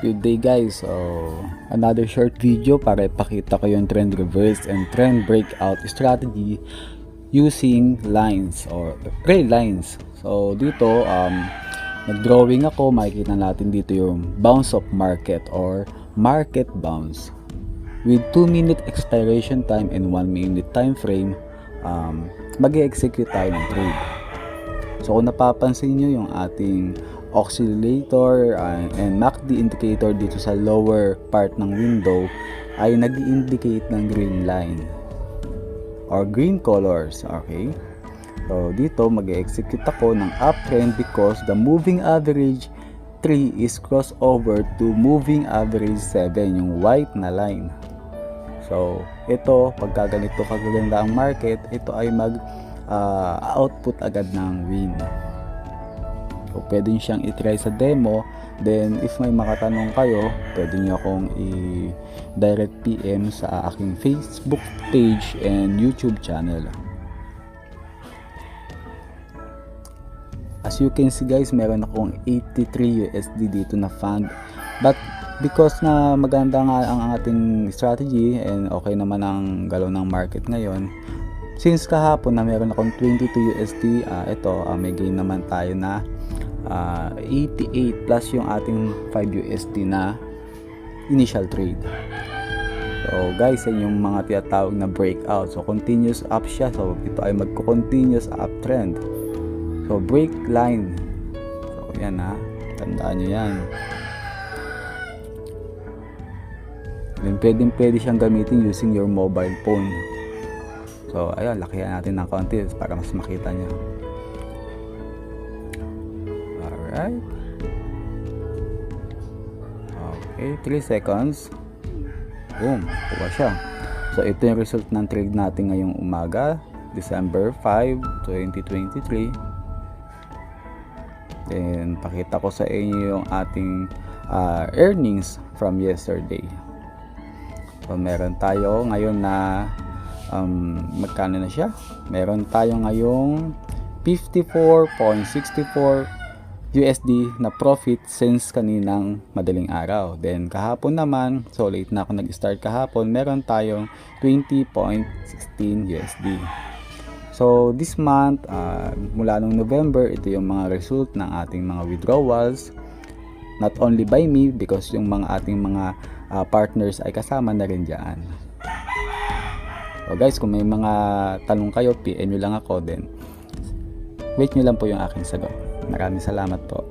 Good day guys, so another short video para ipakita ko yung trend reverse and trend breakout strategy using lines or gray lines. So dito nag-drawing ako, makikita natin dito yung bounce of market or market bounce with 2-minute expiration time and 1-minute time frame. Mag-execute tayo ng trade. So kung napapansin nyo yung ating oscillator and MACD indicator dito sa lower part ng window ay nag-indicate ng green line or green colors. Okay, so dito mag-execute ako ng uptrend because the moving average 3 is crossover to moving average 7, yung white na line. So ito, pagka ganito kaganda ang market, ito ay output agad ng win. So, pwede nyo siyang itry sa demo. Then, if may makatanong kayo, pwede nyo akong i-direct PM sa aking Facebook page and YouTube channel. As you can see guys, meron akong 83 USD dito na fund. But, because na maganda nga ang ating strategy and okay naman ang galaw ng market ngayon, since kahapon na meron akong 22 USD, may gain naman tayo na 88 plus yung ating 5 USD na initial trade. So guys, yan yung mga tinatawag na breakout. So continuous up siya. So ito ay magko-continuous uptrend. So break line. So yan tandaan nyo yan. Then pwede siyang gamitin using your mobile phone. So ayan, lakihan natin ng konti para mas makita nyo. Alright. Okay, 3 seconds. Boom, kuha siya. So ito yung result ng trade natin ngayong umaga, December 5, 2023. Then pakita ko sa inyo yung ating earnings from yesterday. So meron tayo ngayon na magkano na siya? Meron tayo ngayong 54.64 USD na profit since kaninang madaling araw. Then kahapon naman, so late na ako nag-start kahapon, meron tayong 20.16 USD. So this month, mula nung November, ito yung mga result ng ating mga withdrawals. Not only by me, because yung mga ating mga partners ay kasama na rin dyan. So guys, kung may mga tanong kayo, PM nyo lang ako, then wait nyo lang po yung aking sagot. Maraming salamat po.